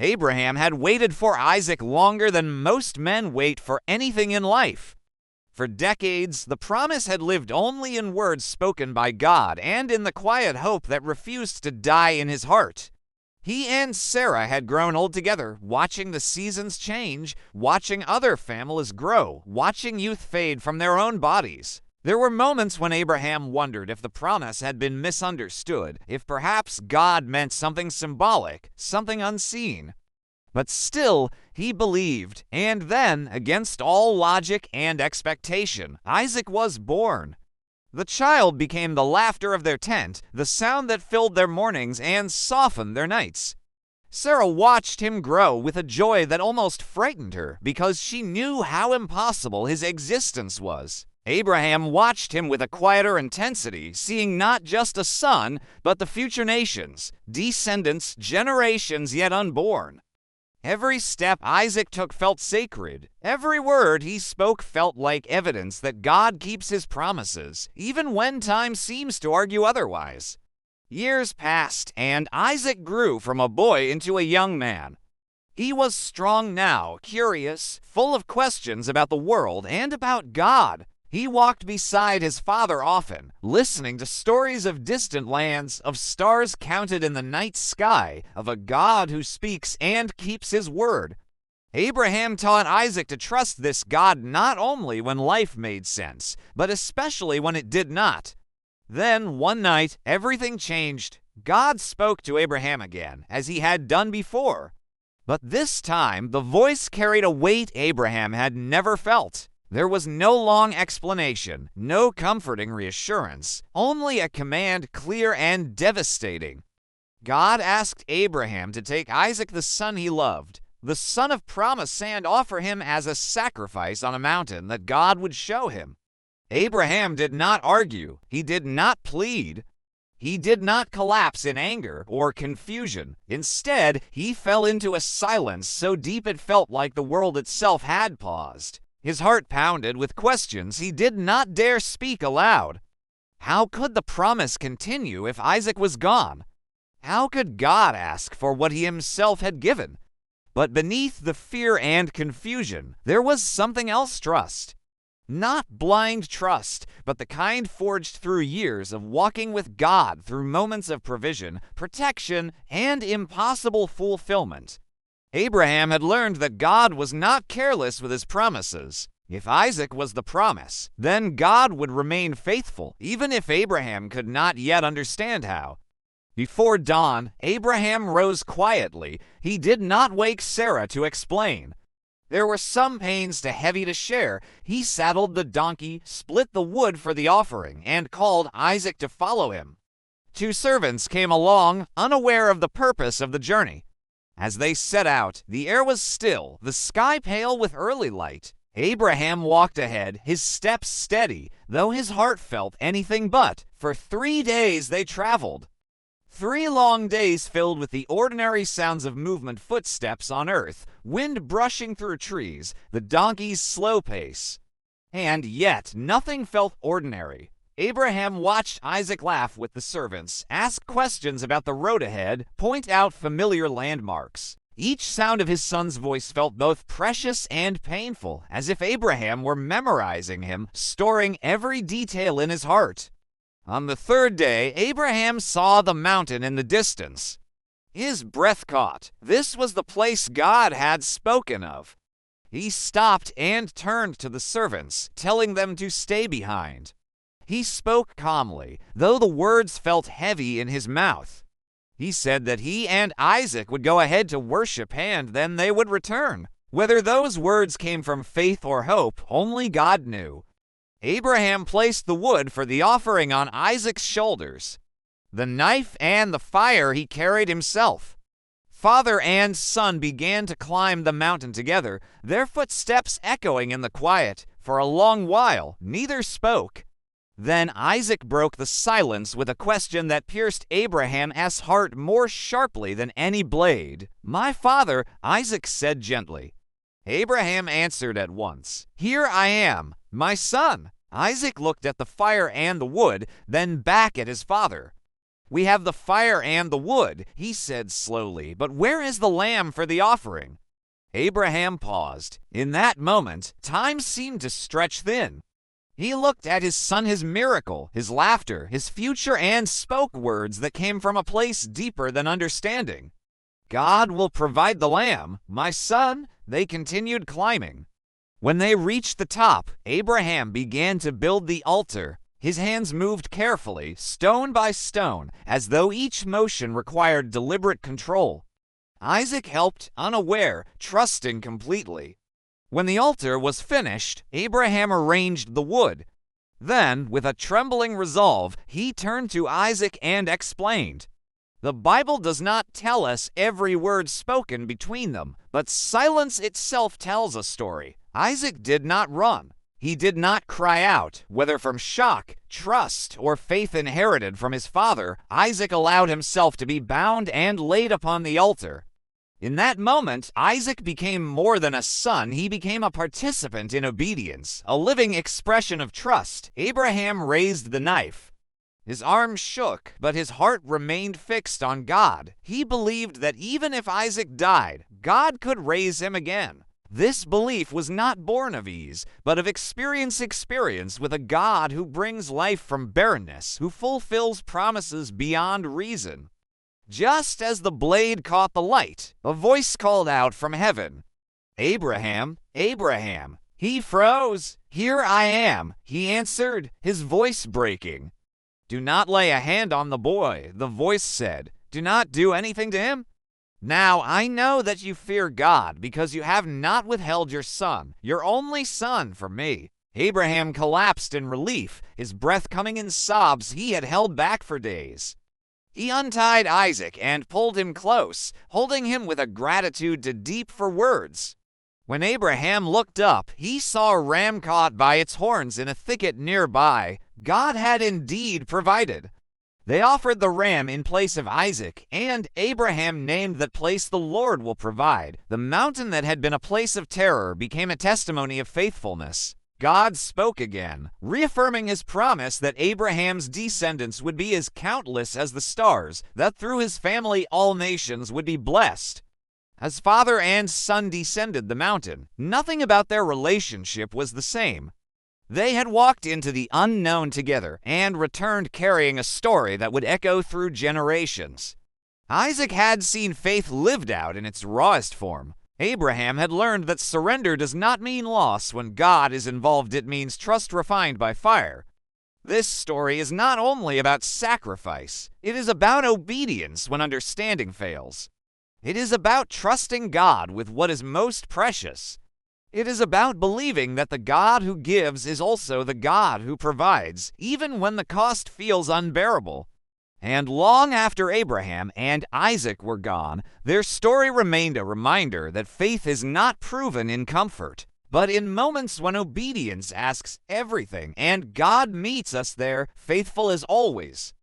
Abraham had waited for Isaac longer than most men wait for anything in life. For decades, the promise had lived only in words spoken by God and in the quiet hope that refused to die in his heart. He and Sarah had grown old together, watching the seasons change, watching other families grow, watching youth fade from their own bodies. There were moments when Abraham wondered if the promise had been misunderstood, if perhaps God meant something symbolic, something unseen. But still, he believed, and then, against all logic and expectation, Isaac was born. The child became the laughter of their tent, the sound that filled their mornings and softened their nights. Sarah watched him grow with a joy that almost frightened her because she knew how impossible his existence was. Abraham watched him with a quieter intensity, seeing not just a son, but the future nations, descendants, generations yet unborn. Every step Isaac took felt sacred. Every word he spoke felt like evidence that God keeps his promises, even when time seems to argue otherwise. Years passed, and Isaac grew from a boy into a young man. He was strong now, curious, full of questions about the world and about God. He walked beside his father often, listening to stories of distant lands, of stars counted in the night sky, of a God who speaks and keeps his word. Abraham taught Isaac to trust this God not only when life made sense, but especially when it did not. Then, one night, everything changed. God spoke to Abraham again, as he had done before. But this time, the voice carried a weight Abraham had never felt. There was no long explanation, no comforting reassurance, only a command clear and devastating. God asked Abraham to take Isaac, the son he loved, the son of promise, and offer him as a sacrifice on a mountain that God would show him. Abraham did not argue. He did not plead. He did not collapse in anger or confusion. Instead, he fell into a silence so deep it felt like the world itself had paused. His heart pounded with questions he did not dare speak aloud. How could the promise continue if Isaac was gone? How could God ask for what he himself had given? But beneath the fear and confusion, there was something else: trust. Not blind trust, but the kind forged through years of walking with God through moments of provision, protection, and impossible fulfillment. Abraham had learned that God was not careless with his promises. If Isaac was the promise, then God would remain faithful, even if Abraham could not yet understand how. Before dawn, Abraham rose quietly. He did not wake Sarah to explain. There were some pains too heavy to share. He saddled the donkey, split the wood for the offering, and called Isaac to follow him. 2 servants came along, unaware of the purpose of the journey. As they set out, the air was still, the sky pale with early light. Abraham walked ahead, his steps steady, though his heart felt anything but. For 3 days they traveled. 3 long days filled with the ordinary sounds of movement, footsteps on earth, wind brushing through trees, the donkey's slow pace. And yet nothing felt ordinary. Abraham watched Isaac laugh with the servants, ask questions about the road ahead, point out familiar landmarks. Each sound of his son's voice felt both precious and painful, as if Abraham were memorizing him, storing every detail in his heart. On the 3rd day, Abraham saw the mountain in the distance. His breath caught. This was the place God had spoken of. He stopped and turned to the servants, telling them to stay behind. He spoke calmly, though the words felt heavy in his mouth. He said that he and Isaac would go ahead to worship, and then they would return. Whether those words came from faith or hope, only God knew. Abraham placed the wood for the offering on Isaac's shoulders. The knife and the fire he carried himself. Father and son began to climb the mountain together, their footsteps echoing in the quiet. For a long while, neither spoke. Then Isaac broke the silence with a question that pierced Abraham's heart more sharply than any blade. "My father," Isaac said gently. Abraham answered at once, "Here I am, my son." Isaac looked at the fire and the wood, then back at his father. "We have the fire and the wood," he said slowly, "but where is the lamb for the offering?" Abraham paused. In that moment, time seemed to stretch thin. He looked at his son, his miracle, his laughter, his future, and spoke words that came from a place deeper than understanding. "God will provide the lamb, my son." They continued climbing. When they reached the top, Abraham began to build the altar. His hands moved carefully, stone by stone, as though each motion required deliberate control. Isaac helped, unaware, trusting completely. When the altar was finished, Abraham arranged the wood. Then, with a trembling resolve, he turned to Isaac and explained. The Bible does not tell us every word spoken between them, but silence itself tells a story. Isaac did not run. He did not cry out, whether from shock, trust, or faith inherited from his father. Isaac allowed himself to be bound and laid upon the altar. In that moment, Isaac became more than a son. He became a participant in obedience, a living expression of trust. Abraham raised the knife. His arm shook, but his heart remained fixed on God. He believed that even if Isaac died, God could raise him again. This belief was not born of ease, but of experience with a God who brings life from barrenness, who fulfills promises beyond reason. Just as the blade caught the light, a voice called out from heaven, "Abraham, Abraham." He froze. "Here I am," he answered, his voice breaking. "Do not lay a hand on the boy," the voice said. "Do not do anything to him. Now I know that you fear God, because you have not withheld your son, your only son, from me." Abraham collapsed in relief, his breath coming in sobs he had held back for days. He untied Isaac and pulled him close, holding him with a gratitude too deep for words. When Abraham looked up, he saw a ram caught by its horns in a thicket nearby. God had indeed provided. They offered the ram in place of Isaac, and Abraham named that place "The Lord will provide." The mountain that had been a place of terror became a testimony of faithfulness. God spoke again, reaffirming his promise that Abraham's descendants would be as countless as the stars, that through his family all nations would be blessed. As father and son descended the mountain, nothing about their relationship was the same. They had walked into the unknown together and returned carrying a story that would echo through generations. Isaac had seen faith lived out in its rawest form. Abraham had learned that surrender does not mean loss. When God is involved, it means trust refined by fire. This story is not only about sacrifice, it is about obedience when understanding fails. It is about trusting God with what is most precious. It is about believing that the God who gives is also the God who provides, even when the cost feels unbearable. And long after Abraham and Isaac were gone, their story remained a reminder that faith is not proven in comfort, but in moments when obedience asks everything, and God meets us there, faithful as always.